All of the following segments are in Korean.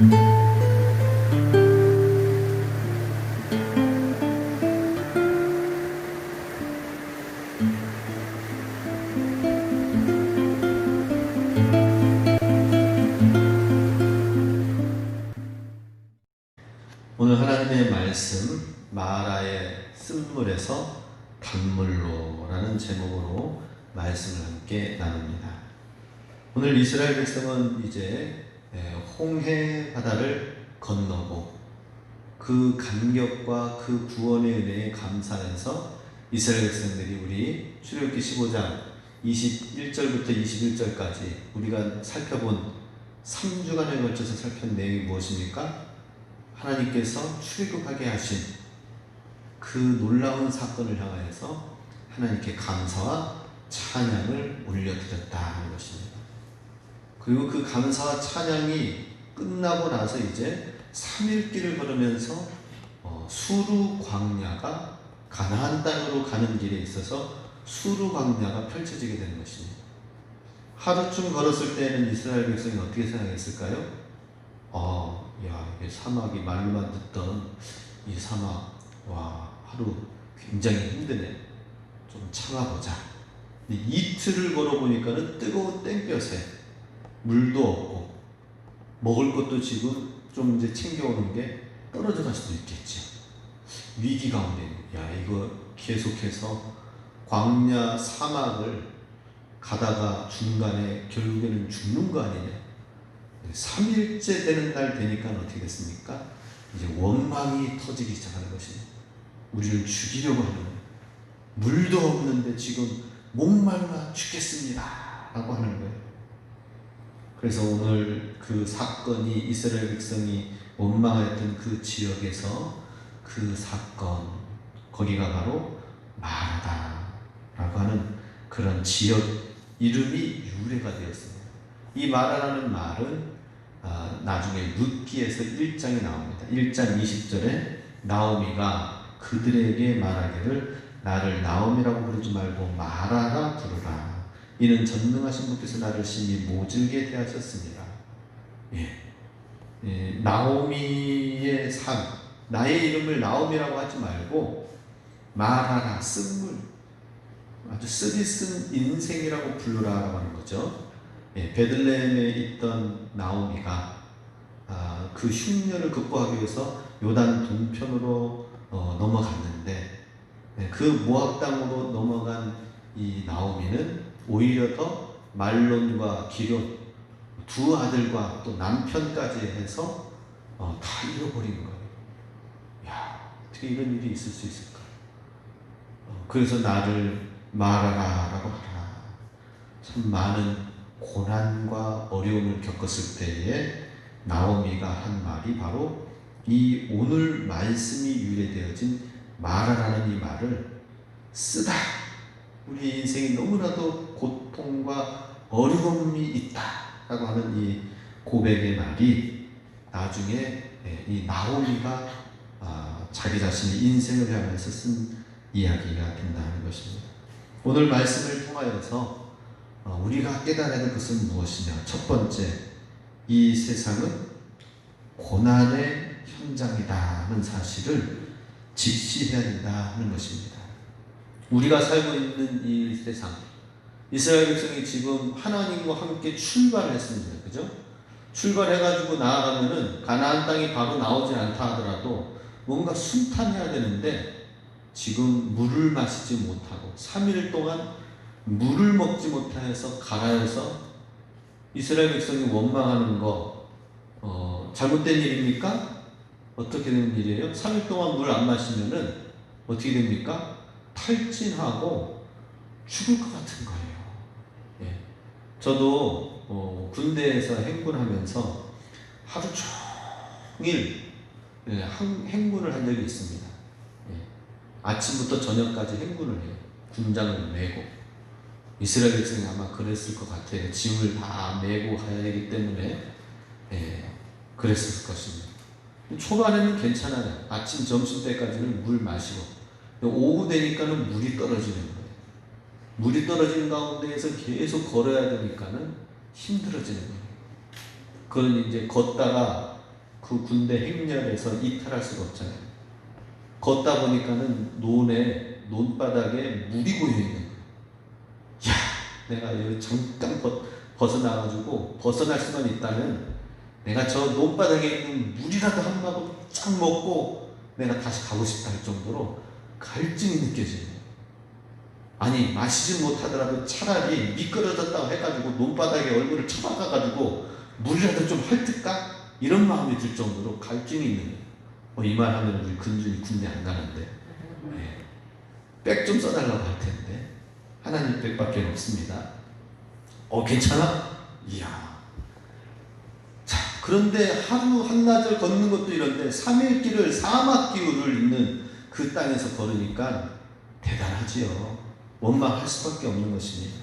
오늘 하나님의 말씀 마라의 쓴물에서 단물로라는 제목으로 말씀을 함께 나눕니다. 오늘 이스라엘 백성은 이제 홍해 바다를 건너고 그 감격과 그 구원의 은혜에 감사해서 이스라엘 백성들이 우리 출애굽기 15장 21절부터 21절까지 우리가 살펴본 3주간에 걸쳐서 살펴본 내용이 무엇입니까? 하나님께서 출애굽하게 하신 그 놀라운 사건을 향하여서 하나님께 감사와 찬양을 올려드렸다 하는 것입니다. 그리고 그 감사와 찬양이 끝나고 나서 이제 3일 길을 걸으면서 수르 광야가 가나안 땅으로 가는 길에 있어서 수르 광야가 펼쳐지게 되는 것입니다. 하루쯤 걸었을 때는 이스라엘 백성이 어떻게 생각했을까요? 이게 사막이 말로만 듣던 이 사막, 하루 굉장히 힘드네. 좀 참아보자. 이틀을 걸어보니까는 뜨거운 땡볕에 물도 없고 먹을 것도 지금 좀 이제 챙겨오는 게 떨어져 갈 수도 있겠지. 위기 가운데, 이거 계속해서 광야 사막을 가다가 중간에 결국에는 죽는 거 아니냐. 3일째 되는 날 되니까 어떻게 됐습니까? 이제 원망이 터지기 시작하는 것입니다. 우리를 죽이려고 하는 거예요. 물도 없는데 지금 목말라 죽겠습니다 라고 하는 거예요. 그래서 오늘 그 사건이 이스라엘 백성이 원망했던 그 지역에서 그 사건, 거기가 바로 마라다 라고 하는 그런 지역 이름이 유래가 되었습니다. 이 마라라는 말은 나중에 룻기에서 1장에 나옵니다. 1장 20절에 나오미가 그들에게 말하기를 나를 나오미라고 부르지 말고 마라라 부르라. 이는 전능하신 분께서 나를 심히 모질게 대하셨습니다. 나오미의 삶, 나의 이름을 나오미라고 하지 말고 마라라, 쓴물, 아주 쓰디쓴 인생이라고 부르라라고 하는 거죠. 베들레헴에 있던 나오미가 그 흉년을 극복하기 위해서 요단 동편으로 넘어갔는데 그 모압 땅으로 넘어간 이 나오미는 오히려 더 말론과 기럇 두 아들과 또 남편까지 해서 다 잃어버린 거예요. 어떻게 이런 일이 있을 수 있을까? 그래서 나를 말하라라고 하라. 참 많은 고난과 어려움을 겪었을 때에 나오미가 한 말이 바로 이 오늘 말씀이 유래되어진 마라라는 이 말을 쓰다. 우리 인생이 너무나도 고통과 어려움이 있다라고 하는 이 고백의 말이 나중에 이 나오미가 자기 자신의 인생을 향해서 쓴 이야기가 된다는 것입니다. 오늘 말씀을 통하여서 우리가 깨달아야 될 것은 무엇이냐? 첫 번째, 이 세상은 고난의 현장이다 하는 사실을 직시해야 된다 하는 것입니다. 우리가 살고 있는 이 세상, 이스라엘 백성이 지금 하나님과 함께 출발을 했습니다. 그죠? 출발해가지고 나아가면은 가나안 땅이 바로 나오지 않다 하더라도 뭔가 순탄해야 되는데 지금 물을 마시지 못하고 3일 동안 물을 먹지 못하여서 가라여서 이스라엘 백성이 원망하는 거 잘못된 일입니까? 어떻게 되는 일이에요? 3일 동안 물 안 마시면은 어떻게 됩니까? 탈진하고 죽을 것 같은 거예요. 저도 군대에서 행군하면서 하루 종일 행군을 한 적이 있습니다. 아침부터 저녁까지 행군을 해요. 군장을 메고. 이스라엘 백성이 아마 그랬을 것 같아요. 짐을 다 메고 가야 되기 때문에 그랬을 것입니다. 초반에는 괜찮아요. 아침, 점심 때까지는 물 마시고 오후 되니까는 물이 떨어지는 거예요. 물이 떨어지는 가운데에서 계속 걸어야 되니까는 힘들어지는 거예요. 그건 이제 걷다가 그 군대 행렬에서 이탈할 수가 없잖아요. 걷다 보니까는 논바닥에 물이 고여 있는 거예요. 야, 내가 여기 잠깐 벗어나가지고 벗어날 수만 있다면 내가 저 논바닥에 있는 물이라도 한 모금 쫙 먹고 내가 다시 가고 싶다 할 정도로 갈증이 느껴지네요. 아니, 마시지 못하더라도 차라리 미끄러졌다고 해가지고 논바닥에 얼굴을 쳐박아가지고 물이라도 좀 헐뜯까? 이런 마음이 들 정도로 갈증이 있는 거예요. 이 말 하면 우리 근준이 군대 안 가는데, 네. 백 좀 써달라고 할 텐데 하나님 백밖에 없습니다. 괜찮아? 이야. 자, 그런데 하루 한나절 걷는 것도 이런데 3일 길을 사막 기후를 있는 그 땅에서 걸으니까 대단하지요. 원망할 수밖에 없는 것입니다.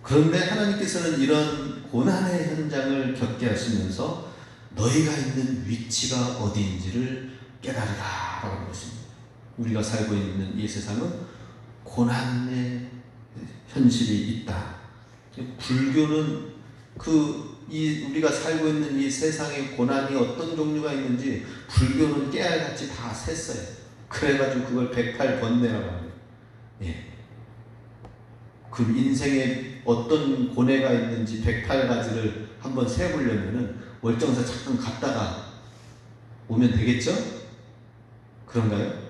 그런데 하나님께서는 이런 고난의 현장을 겪게 하시면서 너희가 있는 위치가 어디인지를 깨달으라 라고 하는 것입니다. 우리가 살고 있는 이 세상은 고난의 현실이 있다. 불교는 우리가 살고 있는 이 세상의 고난이 어떤 종류가 있는지 불교는 깨알같이 다 셌어요. 그래가지고 그걸 108번뇌라고 합니다. 예. 그 인생에 어떤 고뇌가 있는지 108가지를 한번 세보려면은 월정사 잠깐 갔다가 오면 되겠죠? 그런가요?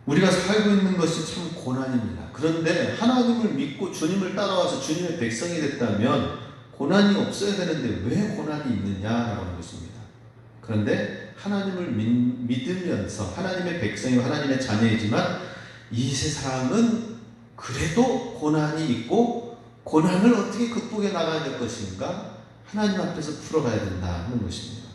우리가 살고 있는 것이 참 고난입니다. 그런데 하나님을 믿고 주님을 따라와서 주님의 백성이 됐다면 고난이 없어야 되는데 왜 고난이 있느냐라고 하는 것입니다. 그런데 하나님을 믿으면서 하나님의 백성이고 하나님의 자녀이지만 이 세상은 그래도 고난이 있고 고난을 어떻게 극복해 나가야 될 것인가? 하나님 앞에서 풀어가야 된다 하는 것입니다.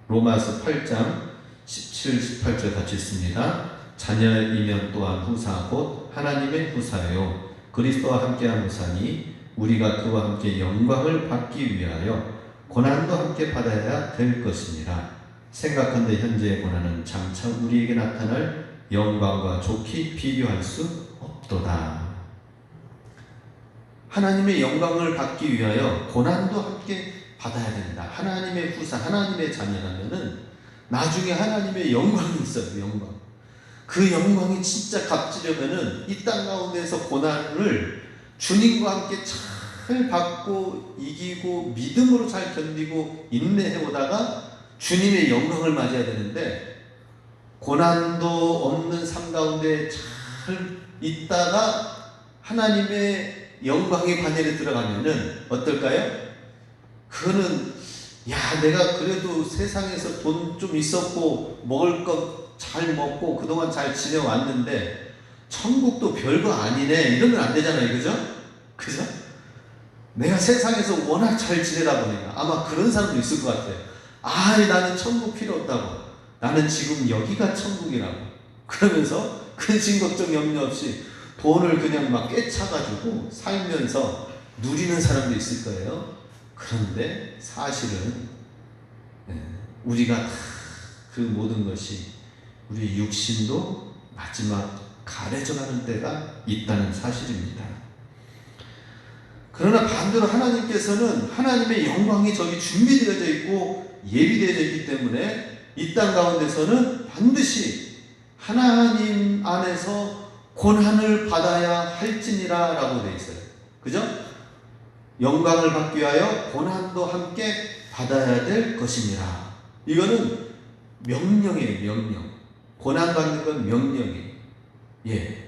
로마서 8장 17, 18절 같이 있습니다. 자녀이면 또한 후사 곧 하나님의 후사요 그리스도와 함께한 후사니 우리가 그와 함께 영광을 받기 위하여 고난도 함께 받아야 될 것이니라. 생각한데 현재의 고난은 장차 우리에게 나타날 영광과 좋게 비교할 수 없도다. 하나님의 영광을 받기 위하여 고난도 함께 받아야 된다. 하나님의 후사, 하나님의 자녀라면은 나중에 하나님의 영광이 있어요. 영광. 그 영광이 진짜 값지려면은 이 땅 가운데서 고난을 주님과 함께 잘 받고 이기고 믿음으로 잘 견디고 인내해 오다가 주님의 영광을 맞이해야 되는데 고난도 없는 삶 가운데 잘 있다가 하나님의 영광의 관예에 들어가면은 어떨까요? 그거는 내가 그래도 세상에서 돈 좀 있었고 먹을 것 잘 먹고 그동안 잘 지내왔는데 천국도 별거 아니네 이러면 안 되잖아요. 그죠? 내가 세상에서 워낙 잘 지내다 보니까 아마 그런 사람도 있을 것 같아요. 나는 천국 필요 없다고. 나는 지금 여기가 천국이라고. 그러면서 근심 걱정 염려 없이 돈을 그냥 막 꿰차가지고 살면서 누리는 사람도 있을 거예요. 그런데 사실은 우리가 그 모든 것이 우리 육신도 마지막 가려져가는 때가 있다는 사실입니다. 그러나 반대로 하나님께서는 하나님의 영광이 저기 준비되어져 있고 예비되어져 있기 때문에 이 땅 가운데서는 반드시 하나님 안에서 고난을 받아야 할지니라 라고 되어 있어요. 그죠? 영광을 받기 위하여 고난도 함께 받아야 될 것이니라. 이거는 명령이에요. 명령. 고난받는 건 명령이에요.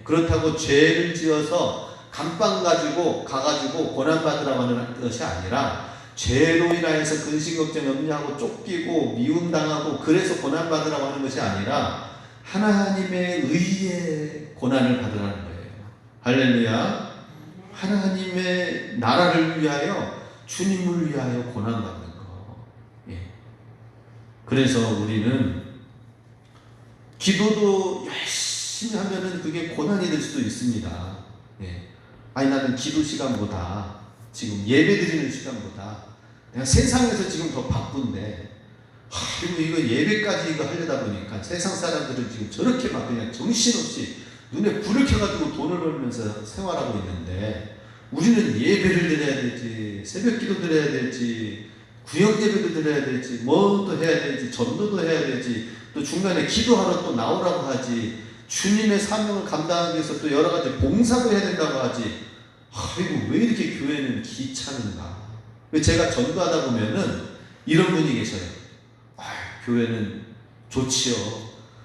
그렇다고 죄를 지어서 감빵 가지고 가가지고 고난받으라고 하는 것이 아니라 죄로 인하여서 근심걱정 염려하고 쫓기고 미움당하고 그래서 고난받으라고 하는 것이 아니라 하나님의 의에 고난을 받으라는 거예요. 할렐루야. 하나님의 나라를 위하여 주님을 위하여 고난받는 거. 그래서 우리는 기도도 열심히 하면은 그게 고난이 될 수도 있습니다. 나는 기도 시간보다 지금 예배 드리는 시간보다 내가 세상에서 지금 더 바쁜데 그리고 이거 예배까지 이거 하려다 보니까 세상 사람들은 지금 저렇게 막 그냥 정신없이 눈에 불을 켜가지고 돈을 벌면서 생활하고 있는데 우리는 예배를 드려야 될지 새벽 기도 드려야 될지 구역 예배도 드려야 되지, 뭐 또 해야 되지, 전도도 해야 되지, 또 중간에 기도하러 또 나오라고 하지, 주님의 사명을 감당하기 위해서 또 여러 가지 봉사도 해야 된다고 하지. 아이고, 왜 이렇게 교회는 귀찮은가? 제가 전도하다 보면은 이런 분이 계셔요. 교회는 좋지요.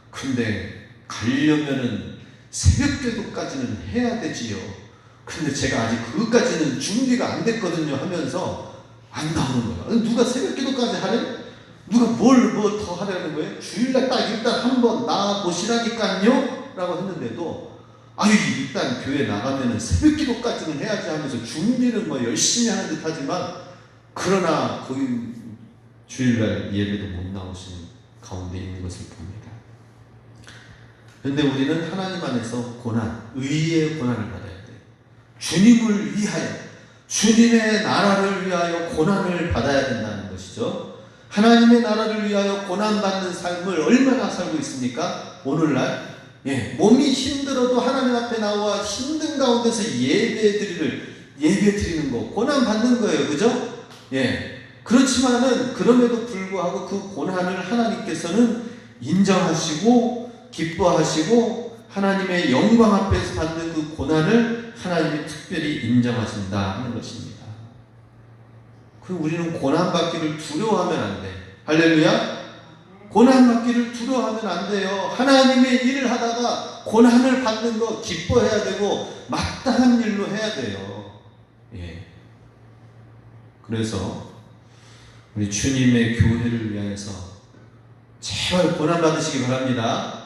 근데 가려면은 새벽기도까지는 해야 되지요. 근데 제가 아직 그것까지는 준비가 안 됐거든요 하면서 안 나오는 거예요. 누가 새벽기도까지 하래? 누가 뭘 더 하려는 거예요? 주일날 딱 일단 한번 나와보시라니까요? 라고 했는데도 일단 교회 나가면은 새벽기도까지는 해야지 하면서 준비는 뭐 열심히 하는 듯 하지만, 그러나 거기 주일날 예배도 못 나오시는 가운데 있는 것을 봅니다. 그런데 우리는 하나님 안에서 고난, 의의 고난을 받아야 돼요. 주님을 위하여, 주님의 나라를 위하여 고난을 받아야 된다는 것이죠. 하나님의 나라를 위하여 고난받는 삶을 얼마나 살고 있습니까? 오늘날 몸이 힘들어도 하나님 앞에 나와 힘든 가운데서 예배 드리는 거, 고난 받는 거예요. 그죠? 그렇지만은 그럼에도 불구하고 그 고난을 하나님께서는 인정하시고 기뻐하시고 하나님의 영광 앞에서 받는 그 고난을 하나님이 특별히 인정하신다 하는 것입니다. 그리고 우리는 고난받기를 두려워하면 안 돼. 할렐루야. 고난받기를 두려워하면 안 돼요. 하나님의 일을 하다가 고난을 받는 거 기뻐해야 되고 마땅한 일로 해야 돼요. 그래서 우리 주님의 교회를 위해서 제발 고난 받으시기 바랍니다.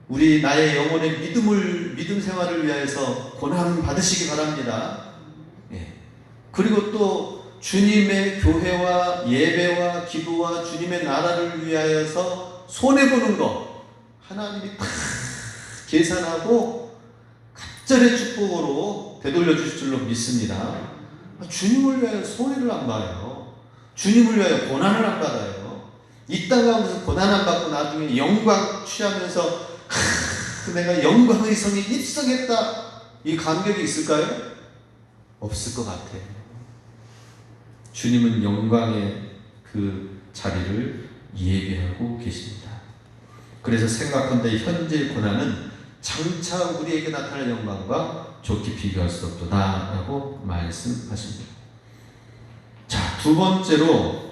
우리 나의 영혼의 믿음 생활을 위해서 고난 받으시기 바랍니다. 그리고 또 주님의 교회와 예배와 기도와 주님의 나라를 위하여서 손해보는 것 하나님이 다 계산하고 갑절의 축복으로 되돌려 주실 줄로 믿습니다. 주님을 위하여 손해를 안 봐요. 주님을 위하여 고난을 안 받아요. 이 땅 가운데서 고난 안 받고 나중에 영광 취하면서 내가 영광의 성에 입성했다, 이 감격이 있을까요? 없을 것 같아요. 주님은 영광의 그 자리를 예비하고 계십니다. 그래서 생각한데 현재의 고난은 장차 우리에게 나타날 영광과 좋게 비교할 수 없도다 라고 말씀하십니다. 자, 두 번째로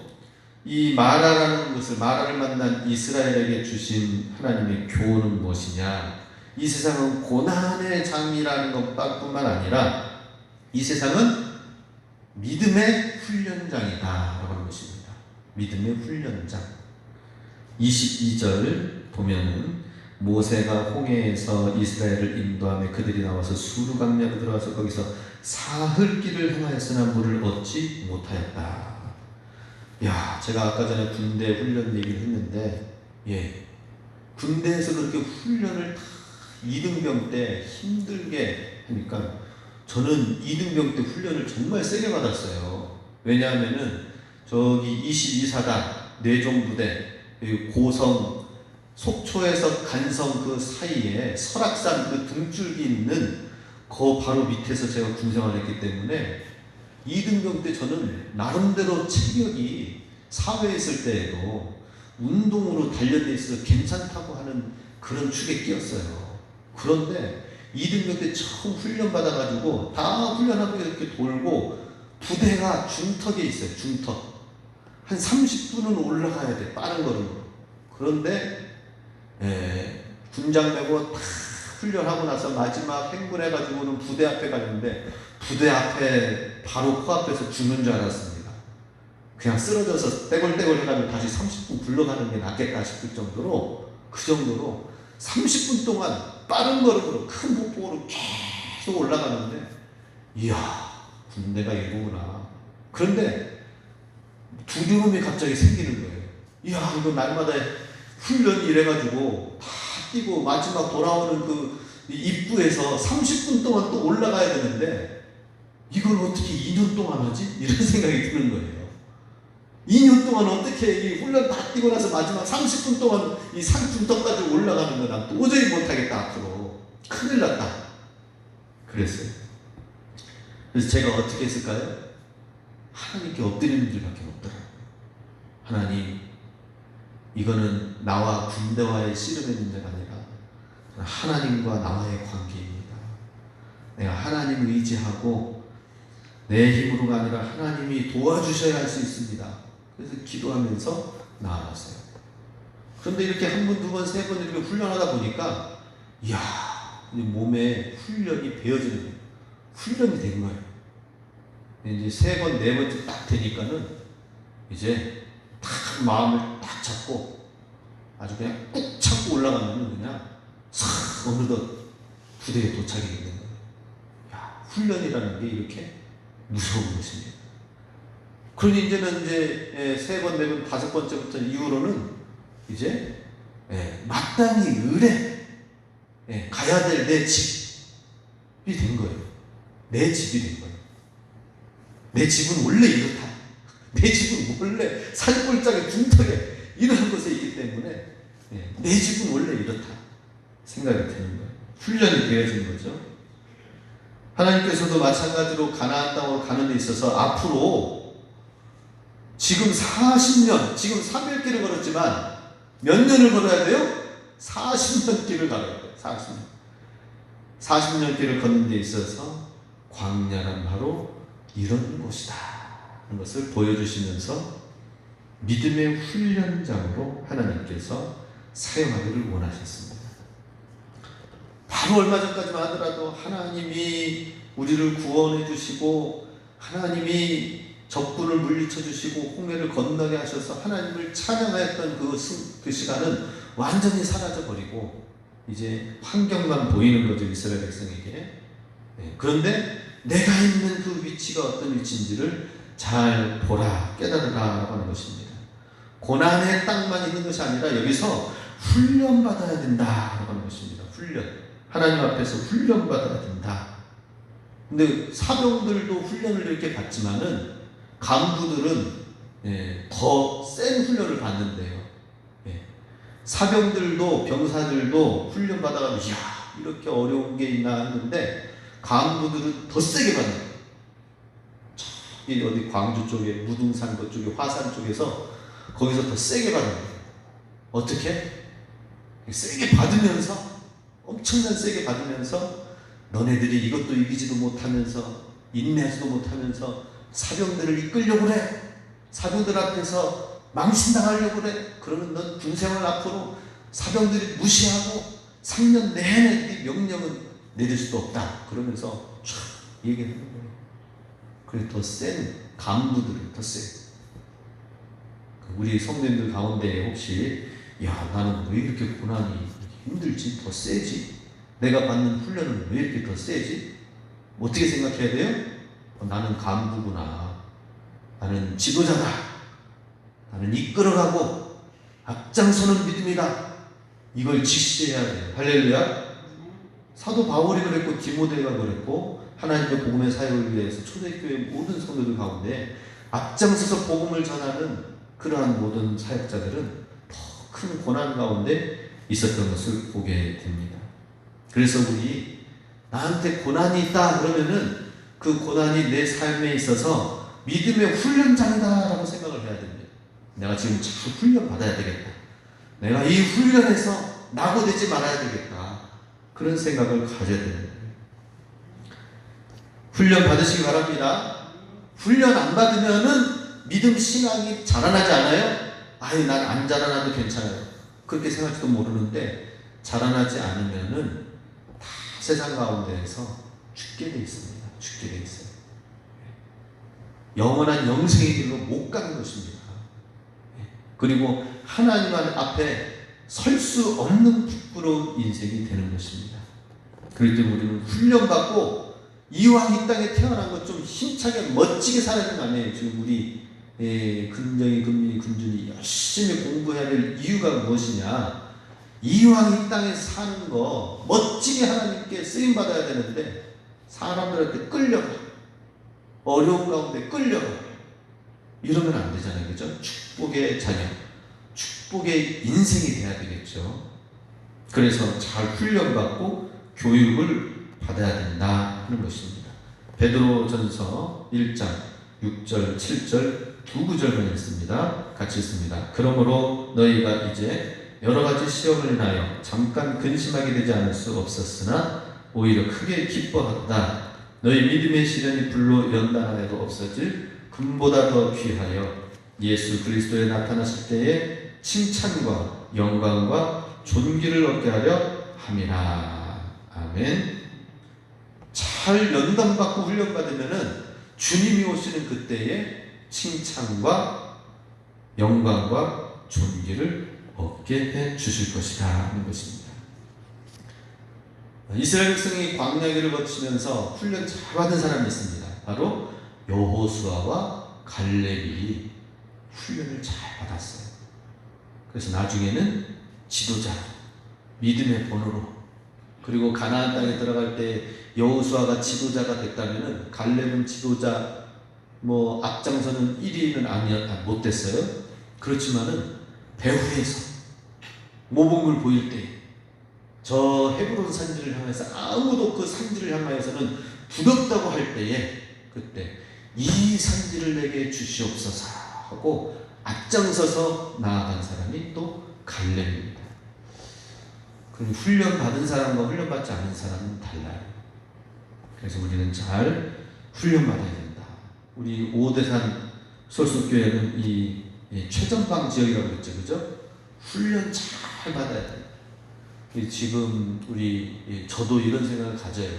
이 마라라는 것을, 마라를 만난 이스라엘에게 주신 하나님의 교훈은 무엇이냐? 이 세상은 고난의 장이라는 것뿐만 아니라 이 세상은 믿음의 훈련장이다 라고 하는 것입니다. 믿음의 훈련장. 22절 보면은 모세가 홍해에서 이스라엘을 인도하며 그들이 나와서 수르 강야로 들어와서 거기서 사흘 길을 행하였으나 물을 얻지 못하였다. 제가 아까 전에 군대 훈련 얘기를 했는데, 군대에서 그렇게 훈련을 다 2등병 때 힘들게 하니까 저는 2등병 때 훈련을 정말 세게 받았어요. 왜냐하면은 저기 22사단 뇌종부대, 고성, 속초에서 간성 그 사이에 설악산 그 등줄기 있는 그 바로 밑에서 제가 군생활을 했기 때문에 2등병 때 저는 나름대로 체력이 사회에 있을 때에도 운동으로 단련돼 있어서 괜찮다고 하는 그런 축에 끼었어요. 그런데 2등병 때 처음 훈련 받아가지고 다 훈련하고 이렇게 돌고 부대가 중턱에 있어요. 중턱. 한 30분은 올라가야 돼. 빠른 걸음으로. 그런데 군장 메고 다 훈련하고 나서 마지막 행군해가지고는 부대 앞에 갔는데 부대 앞에 바로 코앞에서 죽는 줄 알았습니다. 그냥 쓰러져서 떼굴떼굴 해가지고 다시 30분 굴러가는 게 낫겠다 싶을 정도로, 그 정도로 30분 동안 빠른 걸음으로 큰 폭포로 계속 올라가는데, 이야, 군대가 이거구나. 그런데 두려움이 갑자기 생기는 거예요. 이야, 이거 날마다 훈련이 이래가지고 다 뛰고 마지막 돌아오는 그 입구에서 30분 동안 또 올라가야 되는데 이걸 어떻게 2년 동안 하지? 이런 생각이 드는 거예요. 2년 동안 어떻게 이 훈련 다 뛰고 나서 마지막 30분 동안 이 산중턱까지 올라가는 거 난 도저히 못하겠다. 앞으로 큰일 났다. 그랬어요. 그래서 제가 어떻게 했을까요? 하나님께 엎드리는 일밖에 없더라고요. 하나님, 이거는 나와 군대와의 씨름의 문제가 아니라 하나님과 나와의 관계입니다. 내가 하나님을 의지하고 내 힘으로가 아니라 하나님이 도와주셔야 할 수 있습니다. 그래서 기도하면서 나아갔어요. 그런데 이렇게 한 번, 두 번, 세 번 이렇게 훈련하다 보니까 이야, 몸에 훈련이 배어지는 거예요. 훈련이 된 거예요. 이제 세 번, 네 번째 딱 되니까는 이제 딱 마음을 딱 잡고 아주 그냥 꾹 참고 올라가면 그냥 싹 어느덧 부대에 도착이 되는 거예요. 야, 훈련이라는 게 이렇게 무서운 것입니다. 그러니 이제는 이제 세 번, 네 번, 다섯 번째부터 이후로는 이제 마땅히 을에 가야 될 내 집이 된 거예요. 내 집이 된 거예요. 내 집은 원래 이렇다. 내 집은 원래 산골짜기 둥터에 이런 곳에 있기 때문에 내 집은 원래 이렇다 생각이 드는 거예요. 훈련이 되어진 거죠. 하나님께서도 마찬가지로 가나안 땅으로 가는 데 있어서 앞으로 지금 40년, 지금 3일 길을 걸었지만 몇 년을 걸어야 돼요? 40년 길을 걸어야 돼요. 40년 길을 걷는 데 있어서 광야란 바로 이런 곳이다 하는 것을 보여주시면서 믿음의 훈련장으로 하나님께서 사용하기를 원하셨습니다. 바로 얼마 전까지만 하더라도 하나님이 우리를 구원해 주시고 하나님이 적군을 물리쳐 주시고 홍해를 건너게 하셔서 하나님을 찬양했던 그 시간은 완전히 사라져 버리고 이제 환경만 보이는 거죠, 이스라엘 백성에게. 그런데 내가 있는 그 위치가 어떤 위치인지를 잘 보라, 깨달으라 하는 것입니다. 고난의 땅만 있는 것이 아니라 여기서 훈련받아야 된다 하는 것입니다. 훈련. 하나님 앞에서 훈련받아야 된다. 근데 사병들도 훈련을 이렇게 받지만은 간부들은 더 센 훈련을 받는데요. 사병들도 병사들도 훈련 받아가지고 이야, 이렇게 어려운 게 있나 했는데 간부들은 더 세게 받는 거예요. 저기 어디 광주 쪽에 무등산 그쪽에 화산 쪽에서 거기서 더 세게 받는 거예요. 어떻게? 세게 받으면서 엄청난 세게 받으면서 너네들이 이것도 이기지도 못하면서 인내하지도 못하면서 사병들을 이끌려고 그래. 사병들 앞에서 망신당하려고 그래. 그러면 넌 군생활 앞으로 사병들이 무시하고 3년 내내 네 명령은 내릴 수도 없다. 그러면서 쫙 얘기하는 거예요. 그래서 더 센 간부들은 더 센. 우리 성도님들 가운데 혹시 야, 나는 왜 이렇게 고난이 힘들지? 더 세지? 내가 받는 훈련은 왜 이렇게 더 세지? 어떻게 생각해야 돼요? 나는 간부구나. 나는 지도자다. 나는 이끌어가고 앞장서는 믿음이다. 이걸 직시해야 돼요. 할렐루야. 사도 바울이 그랬고 디모데가 그랬고 하나님의 복음의 사역을 위해서 초대교회 모든 성도들 가운데 앞장서서 복음을 전하는 그러한 모든 사역자들은 더 큰 고난 가운데 있었던 것을 보게 됩니다. 그래서 우리 나한테 고난이 있다 그러면은 그 고난이 내 삶에 있어서 믿음의 훈련장이다라고 생각을 해야 됩니다. 내가 지금 자꾸 훈련 받아야 되겠다. 내가 이 훈련에서 낙오되지 말아야 되겠다. 그런 생각을 가져야 됩니다. 훈련 받으시기 바랍니다. 훈련 안 받으면은 믿음 신앙이 자라나지 않아요? 아니, 난 안 자라나도 괜찮아요. 그렇게 생각할지도 모르는데 자라나지 않으면은 다 세상 가운데에서 죽게 돼 있습니다. 죽게 돼 있어요. 영원한 영생의 길로 못 가는 것입니다. 그리고 하나님 앞에 설 수 없는 부끄러운 인생이 되는 것입니다. 그렇기 때문에 우리는 훈련받고 이왕 이 땅에 태어난 것 좀 힘차게 멋지게 살아야 되는 거 아니에요. 지금 우리 금정이, 금민이, 금준이 열심히 공부해야 될 이유가 무엇이냐? 이왕 이 땅에 사는 거 멋지게 하나님께 쓰임받아야 되는데 사람들한테 끌려가. 어려운 가운데 끌려가. 이러면 안 되잖아요. 그죠? 축복의 자녀, 축복의 인생이 돼야 되겠죠. 그래서 잘 훈련받고 교육을 받아야 된다 하는 것입니다. 베드로전서 1장 6절, 7절 두 구절만 읽습니다. 같이 읽습니다. 그러므로 너희가 이제 여러 가지 시험을 인하여 잠깐 근심하게 되지 않을 수 없었으나 오히려 크게 기뻐한다. 너희 믿음의 시련이 불로 연단하여도 없어질 금보다 더 귀하여 예수 그리스도에 나타나실 때에 칭찬과 영광과 존귀를 얻게 하려 함이라. 아멘. 잘 연단받고 훈련받으면은 주님이 오시는 그때에 칭찬과 영광과 존귀를 얻게 해 주실 것이다 하는 것입니다. 이스라엘 백성이 광야길을 거치면서 훈련 잘 받은 사람이 있습니다. 바로 여호수아와 갈렙이 훈련을 잘 받았어요. 그래서 나중에는 지도자, 믿음의 본으로, 그리고 가나안 땅에 들어갈 때 여호수아가 지도자가 됐다면은 갈렙은 지도자 앞장서는 1위는 못 됐어요. 그렇지만은 배후에서 모범을 보일 때 저 헤브론 산지를 향해서 아무도 그 산지를 향하여서는 두렵다고 할 때에 그때 이 산지를 내게 주시옵소서 하고 앞장서서 나아간 사람이 또 갈렙입니다. 그럼 훈련 받은 사람과 훈련 받지 않은 사람은 달라요. 그래서 우리는 잘 훈련 받아야 된다. 우리 오대산 솔속교회는 이 최전방 지역이라고 했죠, 그죠? 훈련 잘 받아야 돼요. 지금 저도 이런 생각을 가져요.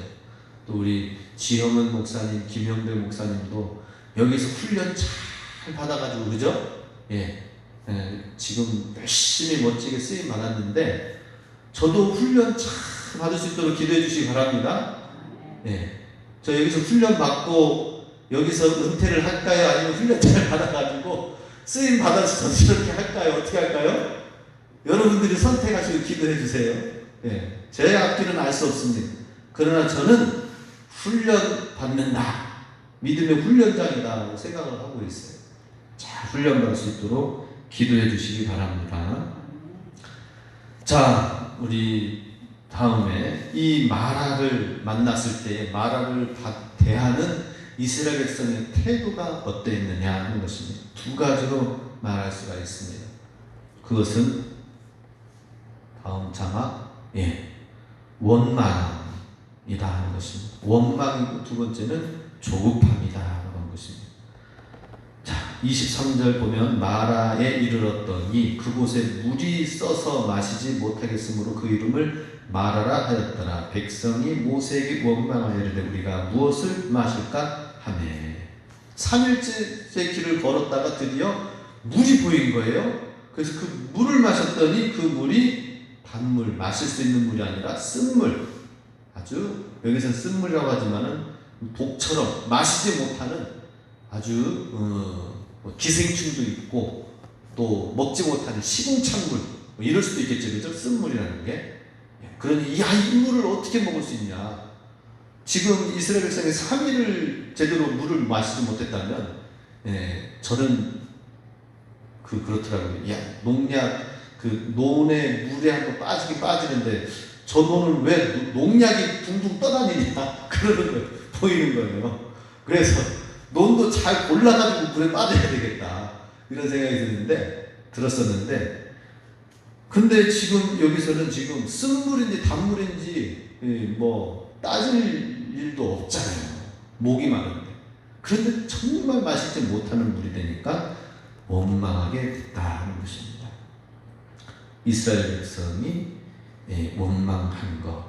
또 우리 지영은 목사님, 김영배 목사님도 여기서 훈련 잘 받아가지고, 그죠? 지금 열심히 멋지게 쓰임 받았는데, 저도 훈련 잘 받을 수 있도록 기도해 주시기 바랍니다. 저 여기서 훈련 받고 여기서 은퇴를 할까요? 아니면 훈련 잘 받아가지고 쓰임 받아서 저렇게 할까요? 어떻게 할까요? 여러분들이 선택하시고 기도해 주세요. 제 앞길은 알 수 없습니다. 그러나 저는 훈련 받는다, 믿음의 훈련장이다 생각을 하고 있어요. 잘 훈련받을 수 있도록 기도해 주시기 바랍니다. 자, 우리 다음에 이 마라를 만났을 때 마라를 대하는 이스라엘 백성의 태도가 어땠느냐 하는 것입니다. 두 가지로 말할 수가 있습니다. 그것은 다음 자막 원망이다 하는 것입니다. 원망이고 두 번째는 조급함이다 하는 것입니다. 자, 23절 보면 마라에 이르렀더니 그곳에 물이 써서 마시지 못하겠으므로 그 이름을 마라라 하였더라. 백성이 모세에게 원망하여 이르되 우리가 무엇을 마실까 하매 3일째 길을 걸었다가 드디어 물이 보인 거예요. 그래서 그 물을 마셨더니 그 물이 단물, 마실 수 있는 물이 아니라 쓴물, 아주 여기서는 쓴물이라고 하지만은 독처럼 마시지 못하는 아주 기생충도 있고 또 먹지 못하는 시궁창물 이럴 수도 있겠죠, 그죠? 쓴물이라는 게. 그러니 이 물을 어떻게 먹을 수 있냐? 지금 이스라엘 백성이 3일을 제대로 물을 마시지 못했다면, 저는 그렇더라고요. 농약 논에 물에 한번 빠지긴 빠지는데 저 논은 왜 농약이 둥둥 떠다니냐 그러는 거예요. 보이는 거예요. 그래서 논도 잘 골라가지고 물에 빠져야 되겠다 이런 생각이 들었었는데, 근데 지금 여기서는 지금 쓴물인지 단물인지 따질 일도 없잖아요. 목이 마른데. 그런데 정말 마시지 못하는 물이 되니까 원망하게 됐다는 것입니다. 이스라엘 백성이 원망한 것,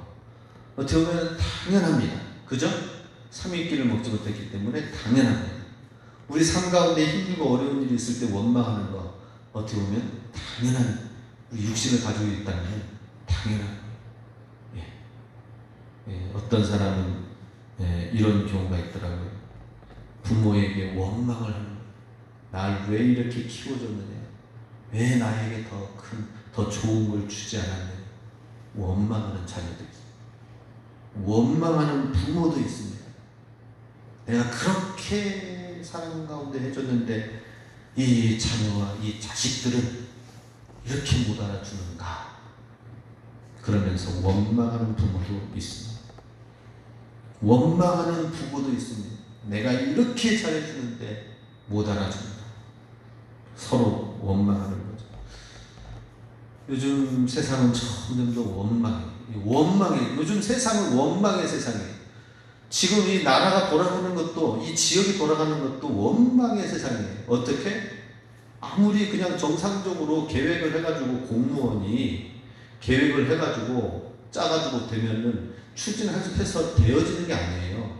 어떻게 보면 당연합니다. 그죠? 3일길을 먹지 못했기 때문에 당연합니다. 우리 삶 가운데 힘들고 어려운 일이 있을 때 원망하는 것, 어떻게 보면 당연한, 우리 육신을 가지고 있다면 당연한 거예요. 어떤 사람은 이런 경우가 있더라고요. 부모에게 원망을 하는 거예요. 날 왜 이렇게 키워줬느냐, 왜 나에게 더 좋은 걸 주지 않았느냐. 원망하는 자녀도 있습니다. 원망하는 부모도 있습니다. 내가 그렇게 사랑 가운데 해줬는데 이 자녀와 이 자식들은 이렇게 못 알아주는가, 그러면서 원망하는 부모도 있습니다. 원망하는 부모도 있습니다. 내가 이렇게 잘해주는데 못 알아준다. 서로 원망하는 거죠. 요즘 세상은 점점 더 원망해. 요즘 세상은 원망의 세상이에요. 지금 이 나라가 돌아가는 것도, 이 지역이 돌아가는 것도 원망의 세상이에요. 어떻게? 아무리 그냥 정상적으로 계획을 해가지고 공무원이 계획을 해가지고 짜가지고 되면은 추진해서 되어지는 게 아니에요.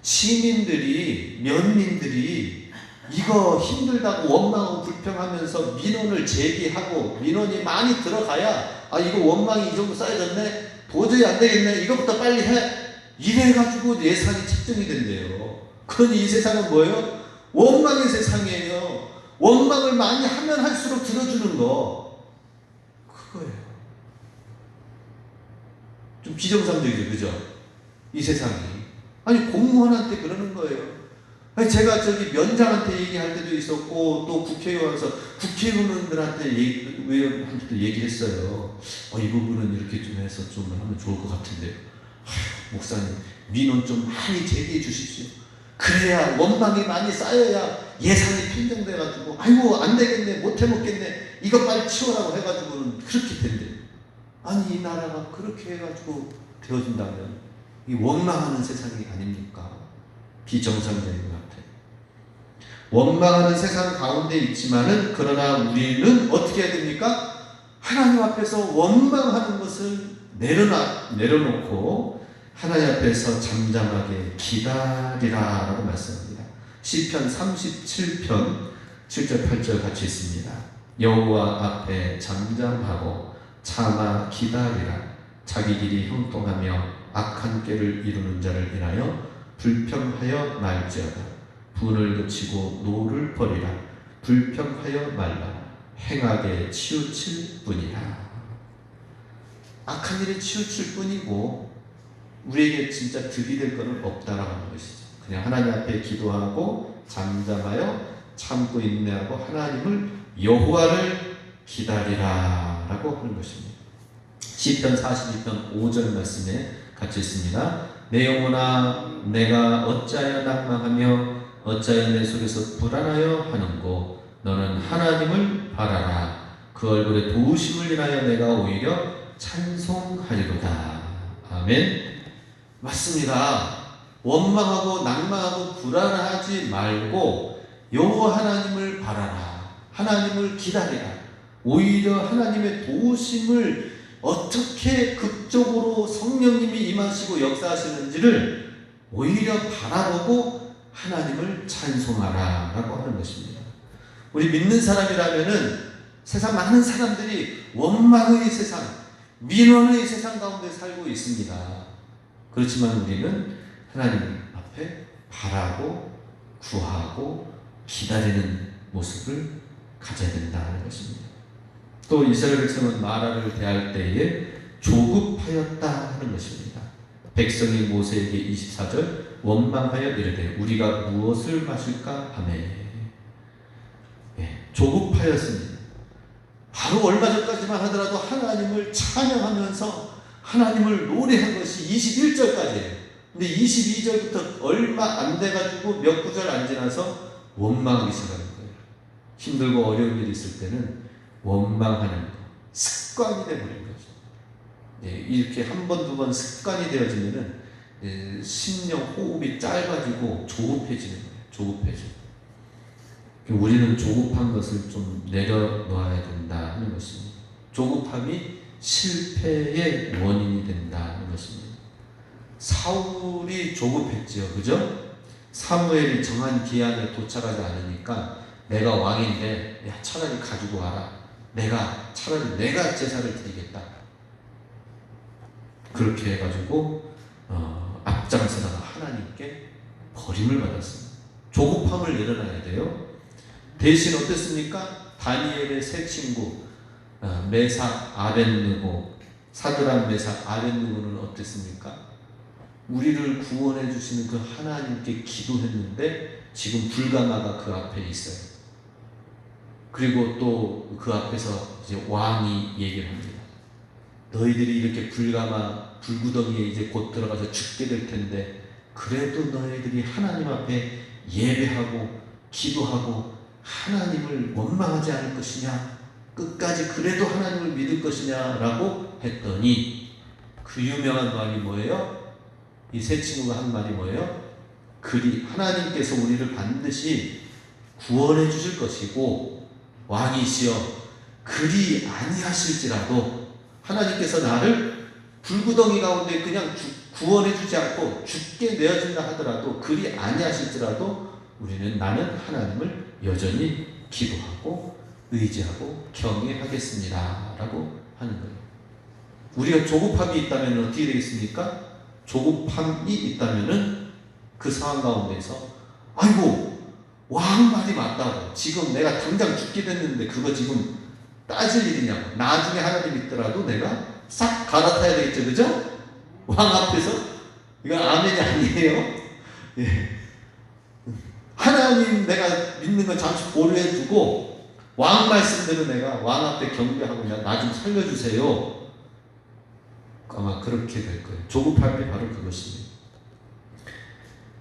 시민들이, 면민들이 이거 힘들다고 원망하고 불평하면서 민원을 제기하고 민원이 많이 들어가야 이거 원망이 이 정도 쌓여졌네, 도저히 안 되겠네, 이것부터 빨리 해, 이래가지고 예산이 책정이 된대요. 그러니 이 세상은 뭐예요? 원망의 세상이에요. 원망을 많이 하면 할수록 들어주는 거, 그거예요. 좀 비정상적이죠, 그죠? 이 세상이. 아니, 공무원한테 그러는 거예요. 아니, 제가 저기 면장한테 얘기할 때도 있었고, 또 국회의원에서 국회의원들한테 의원한테도 얘기를 했어요. 이 부분은 이렇게 좀 해서 좀 하면 좋을 것 같은데요. 목사님, 민원 좀 많이 제기해 주십시오. 그래야 원망이 많이 쌓여야 예산이 편성돼가지고 아이고 안 되겠네, 못 해먹겠네, 이거 빨리 치워라고 해가지고는 그렇게 된대요. 아니, 이 나라가 그렇게 해가지고 되어진다면 이 원망하는 세상이 아닙니까? 비정상적인 것 같아요. 원망하는 세상 가운데 있지만은, 그러나 우리는 어떻게 해야 됩니까? 하나님 앞에서 원망하는 것을 내려놓고 하나님 앞에서 잠잠하게 기다리라 라고 말씀합니다. 시편 37편 7절 8절 같이 있습니다. 여호와 앞에 잠잠하고 참아 기다리라. 자기 길이 형통하며 악한 꾀를 이루는 자를 인하여 불평하여 말지어다. 분을 그치고 노를 버리라. 불평하여 말라. 행하게 치우칠 뿐이라. 악한 일에 치우칠 뿐이고 우리에게 진짜 득이 될 것은 없다라고 하는 것이죠. 그냥 하나님 앞에 기도하고 잠잠하여 참고 인내하고 하나님을, 여호와를 기다리라 라고 하는 것입니다. 시편 42편 5절 말씀에 같이 있습니다. 내 영혼아, 내가 어찌하여 낭망하며 어찌하여 내 속에서 불안하여 하는고, 너는 하나님을 바라라. 그 얼굴의 도우심을 인하여 내가 오히려 찬송하리로다. 아멘. 맞습니다. 원망하고 낭망하고 불안하지 말고 여호와 하나님을 바라라. 하나님을 기다리라. 오히려 하나님의 도우심을 어떻게 극적으로 성령님이 임하시고 역사하시는지를 오히려 바라보고 하나님을 찬송하라 라고 하는 것입니다. 우리 믿는 사람이라면은 세상 많은 사람들이 원망의 세상, 민원의 세상 가운데 살고 있습니다. 그렇지만 우리는 하나님 앞에 바라고 구하고 기다리는 모습을 가져야 된다는 것입니다. 또 이스라엘 백성은 마라를 대할 때에 조급하였다 하는 것입니다. 백성이 모세에게 24절 원망하여 이르되 우리가 무엇을 마실까 하매, 조급하였습니다. 바로 얼마 전까지만 하더라도 하나님을 찬양하면서 하나님을 노래한 것이 21절까지예요. 근데 22절부터 얼마 안 돼가지고 몇 구절 안 지나서 원망하기 시작하는 거예요. 힘들고 어려운 일이 있을 때는 원망하는 거, 습관이 되어버린 거죠. 이렇게 한 번, 두 번 습관이 되어지면은 심령 호흡이 짧아지고 조급해지는 거예요. 조급해지고. 우리는 조급한 것을 좀 내려놓아야 된다 하는 것입니다. 조급함이 실패의 원인이 된다는 것입니다. 사울이 조급했지요, 그죠? 사무엘이 정한 기한에 도착하지 않으니까 내가 왕인데 차라리 가지고 와라. 차라리 내가 제사를 드리겠다. 그렇게 해가지고 앞장서다가 하나님께 버림을 받았습니다. 조급함을 내려놔야 돼요. 대신 어땠습니까? 다니엘의 세 친구 메삭, 아벳느고, 사드락, 메삭, 아벳느고는 어땠습니까? 우리를 구원해 주시는 그 하나님께 기도했는데 지금 불가마가 그 앞에 있어요. 그리고 또 그 앞에서 이제 왕이 얘기를 합니다. 너희들이 이렇게 불가마 불구덩이에 이제 곧 들어가서 죽게 될 텐데 그래도 너희들이 하나님 앞에 예배하고 기도하고 하나님을 원망하지 않을 것이냐, 끝까지 그래도 하나님을 믿을 것이냐라고 했더니 그 유명한 말이 뭐예요? 이 세 친구가 한 말이 뭐예요? 그리 하나님께서 우리를 반드시 구원해 주실 것이고 왕이시여 그리 아니하실지라도 하나님께서 나를 불구덩이 가운데 그냥 구원해 주지 않고 죽게 내어진다 하더라도 그리 아니하실지라도 나는 하나님을 여전히 기도하고 의지하고 경외하겠습니다 라고 하는 거예요. 우리가 조급함이 있다면 어떻게 되겠습니까? 조급함이 있다면은 그 상황 가운데서 아이고 왕 말이 맞다고 지금 내가 당장 죽게 됐는데 그거 지금 따질 일이냐고, 나중에 하나님 있더라도 내가 싹 갈아타야 되겠죠, 그죠? 왕 앞에서 이건 아멘이 아니에요. 예. 하나님 내가 믿는 거 잠시 보류해 두고 왕 말씀대로 내가 왕 앞에 경배하고 나 좀 살려주세요. 아마 그렇게 될 거예요. 조급함이 바로 그것입니다.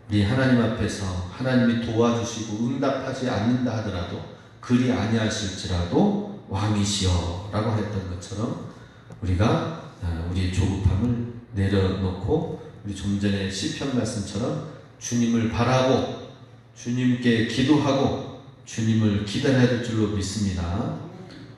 우리 하나님 앞에서 하나님이 도와주시고 응답하지 않는다 하더라도 그리 아니하실지라도 왕이시여 라고 했던 것처럼 우리가 우리의 조급함을 내려놓고 우리 좀 전에 시편 말씀처럼 주님을 바라고 주님께 기도하고 주님을 기다려야 될 줄로 믿습니다.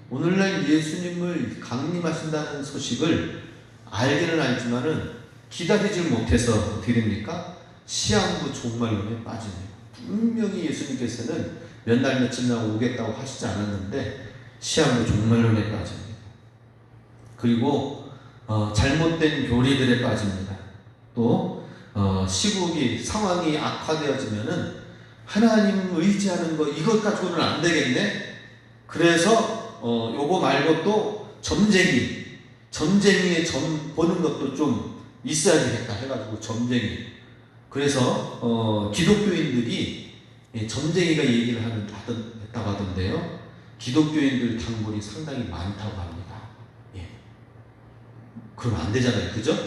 오늘날 예수님을 강림하신다는 소식을 알기는 알지만은 기다리질 못해서 어떻게 됩니까? 시한부 종말론에 빠집니다. 분명히 예수님께서는 몇 날 며칠 날 오겠다고 하시지 않았는데 시한부 종말론에 빠집니다. 그리고 잘못된 교리들에 빠집니다. 또 시국이 상황이 악화되어지면은 하나님 의지하는 거 이것 가지고는 안 되겠네. 그래서 요거 말고 또 점쟁이의 점 보는 것도 좀 있어야 되겠다 해가지고 점쟁이. 그래서 기독교인들이 점쟁이가 얘기를 했다고 하던데요. 기독교인들 단골이 상당히 많다고 합니다. 예. 그러면 안 되잖아요, 그죠?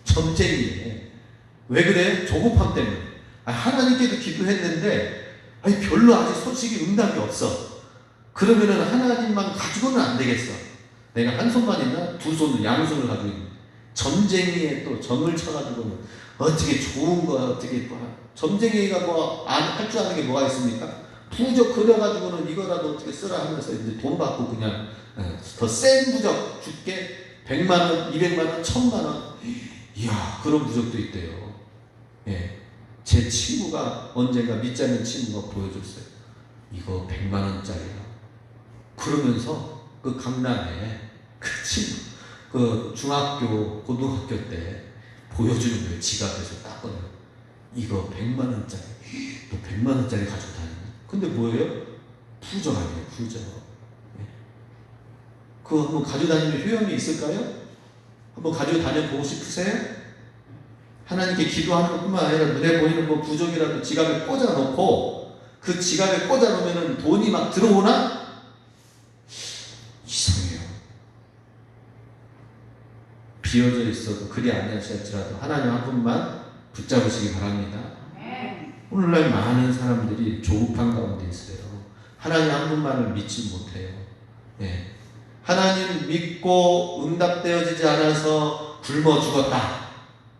점쟁이에 왜 그래? 조급함 때문에. 하나님께도 기도했는데 별로 아직 소식이 응답이 없어. 그러면은 하나님만 가지고는 안 되겠어. 내가 한 손만 있나? 두 손을, 양손을 가지고 있는 점쟁이에 또 점을 쳐가지고는 어떻게 좋은 거야, 어떻게 점쟁이가 뭐 할 줄 아는 게 뭐가 있습니까? 부적 그려가지고는 이거라도 어떻게 쓰라 하면서 이제 돈 받고 그냥 더 센 부적 줄게 100만원, 200만원, 1000만원. 이야, 그런 부적도 있대요. 예. 제 친구가 언젠가 믿지 않는 친구가 보여줬어요. 이거 100만원짜리야. 그러면서 그 강남에 그 친구, 그 중학교, 고등학교 때 보여주는 거예요. 지갑에서 딱 꺼내. 이거 100만원짜리. 너 100만원짜리 가지고 다니는. 근데 뭐예요? 부적 아니에요, 부적. 예. 그거 한번 가지고 다니면 효용이 있을까요? 한번 가지고 다녀보고 싶으세요? 하나님께 기도하는 것뿐만 아니라 눈에 보이는 뭐 부적이라도 지갑에 꽂아놓고 그 지갑에 꽂아놓으면 돈이 막 들어오나? 이상해요. 비어져 있어도 그리 아니하실지라도 하나님 한 분만 붙잡으시기 바랍니다. 오늘날 많은 사람들이 조급한 가운데 있어요. 하나님 한 분만을 믿지 못해요. 네. 하나님 믿고 응답되어지지 않아서 굶어 죽었다.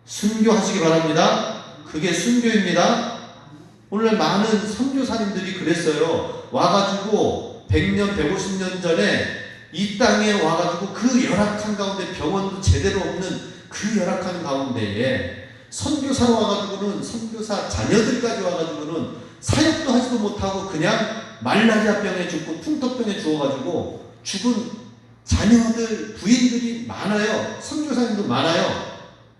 순교하시기 바랍니다. 그게 순교입니다. 오늘 많은 선교사님들이 그랬어요. 와가지고 100년, 150년 전에 이 땅에 와가지고 그 열악한 가운데 병원도 제대로 없는 그 열악한 가운데에 선교사로 와가지고는 선교사 자녀들까지 와가지고는 사역도 하지도 못하고 그냥 말라리아병에 죽고 풍토병에 죽어가지고 죽은 자녀들, 부인들이 많아요. 선교사님도 많아요.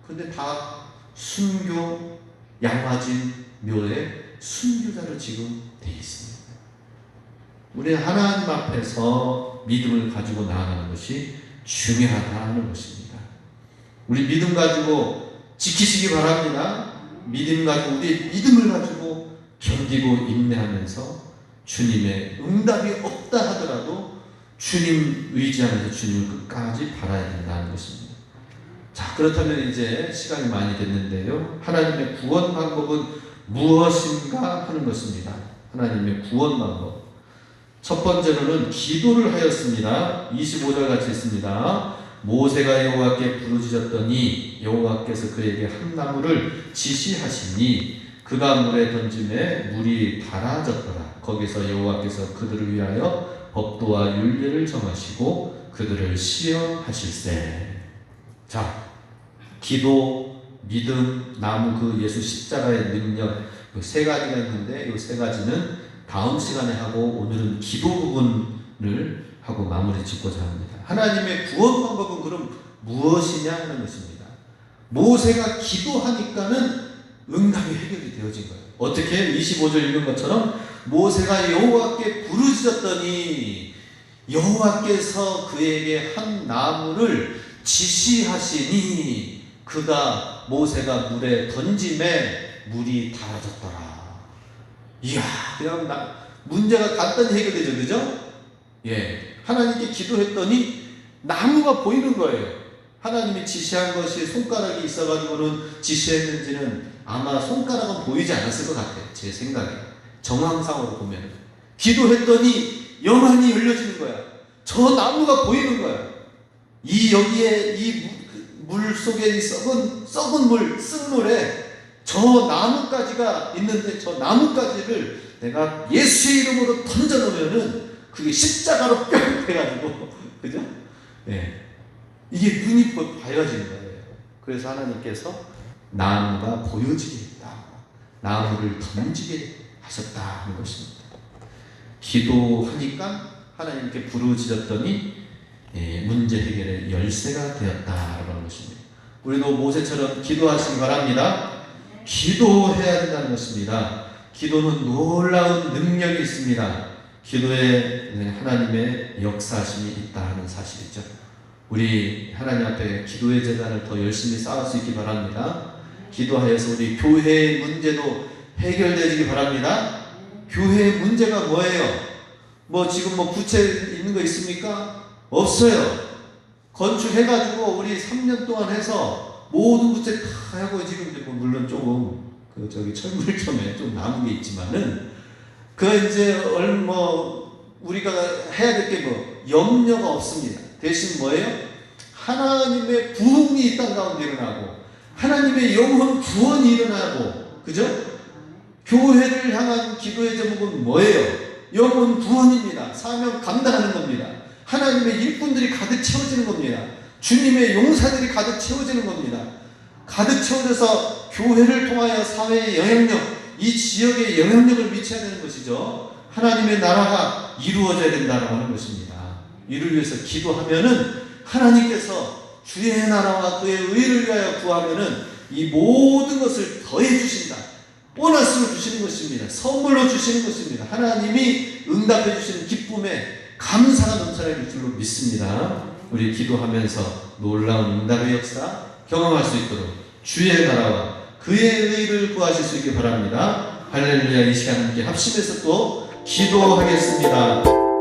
근데 다 순교, 양화진, 묘에 순교자로 지금 돼 있습니다. 우리는 하나님 앞에서 믿음을 가지고 나아가는 것이 중요하다는 것입니다. 우리 믿음 가지고 지키시기 바랍니다. 믿음 가지고 우리 믿음을 가지고 견디고 인내하면서 주님의 응답이 없다 하더라도 주님 의지하면서 주님을 끝까지 바라야 된다는 것입니다. 자, 그렇다면 이제 시간이 많이 됐는데요. 하나님의 구원 방법은 무엇인가 하는 것입니다. 하나님의 구원 방법. 첫 번째로는 기도를 하였습니다. 25절 같이 있습니다. 모세가 여호와께 부르짖었더니 여호와께서 그에게 한 나무를 지시하시니 그가 물에 던짐에 물이 달아졌더라. 거기서 여호와께서 그들을 위하여 법도와 율례를 정하시고 그들을 시험하실세. 자, 기도, 믿음, 나무, 그 예수 십자가의 능력, 그 세 가지가 있는데 이 세 가지는 다음 시간에 하고 오늘은 기도 부분을 하고 마무리 짓고자 합니다. 하나님의 구원 방법은 그럼 무엇이냐 하는 것입니다. 모세가 기도하니까는 응답이 해결이 되어진 거예요. 어떻게? 25절 읽은 것처럼 모세가 여호와께 부르짖었더니 여호와께서 그에게 한 나무를 지시하시니 그가 모세가 물에 던짐에 물이 달아졌더라. 이야, 그냥 문제가 간단히 해결되죠, 그죠? 예, 하나님께 기도했더니 나무가 보이는 거예요. 하나님이 지시한 것이 손가락이 있어가지고는 지시했는지는 아마 손가락은 보이지 않았을 것 같아요. 제 생각에. 정황상으로 보면. 기도했더니 영안이 열려지는 거야. 저 나무가 보이는 거야. 여기에 이 물 속에 이 썩은 물, 쓴물에 저 나무가지가 있는데 저 나무가지를 내가 예수의 이름으로 던져놓으면은 그게 십자가로 뿅 해가지고, 그죠? 예. 이게 눈이 밝아지는 거예요. 그래서 하나님께서 나무가 보여지게 했다. 나무를 던지게 하셨다 하는 것입니다. 기도하니까 하나님께 부르짖었더니 문제 해결의 열쇠가 되었다라는 것입니다. 우리도 모세처럼 기도하시기 바랍니다. 기도해야 된다는 것입니다. 기도는 놀라운 능력이 있습니다. 기도에 하나님의 역사심이 있다 하는 사실이죠. 우리 하나님 앞에 기도의 재단을 더 열심히 쌓을 수 있기 바랍니다. 기도하여서 우리 교회의 문제도 해결되기 바랍니다. 교회의 문제가 뭐예요? 지금 부채 있는 거 있습니까? 없어요. 건축해가지고 우리 3년 동안 해서 모든 부채 다 하고 지금 물론 조금 철물점에 좀 남은 게 있지만은 이제 우리가 해야 될 게 염려가 없습니다. 대신 뭐예요? 하나님의 부흥이 이 땅 가운데 일어나고 하나님의 영혼 구원이 일어나고, 그죠? 교회를 향한 기도의 제목은 뭐예요? 영혼 구원입니다. 사명 감당하는 겁니다. 하나님의 일꾼들이 가득 채워지는 겁니다. 주님의 용사들이 가득 채워지는 겁니다. 가득 채워져서 교회를 통하여 사회의 영향력, 이 지역에 영향력을 미쳐야 되는 것이죠. 하나님의 나라가 이루어져야 된다고 하는 것입니다. 이를 위해서 기도하면은 하나님께서 주의 나라와 그의 의를 위하여 구하면은 이 모든 것을 더해 주신다. 보너스로 주시는 것입니다. 선물로 주시는 것입니다. 하나님이 응답해 주시는 기쁨에 감사가 넘쳐날 줄로 믿습니다. 우리 기도하면서 놀라운 응답의 역사 경험할 수 있도록 주의 나라와 그의 의를 구하실 수 있기 바랍니다. 할렐루야. 이 시간 함께 합심해서 또 기도하겠습니다.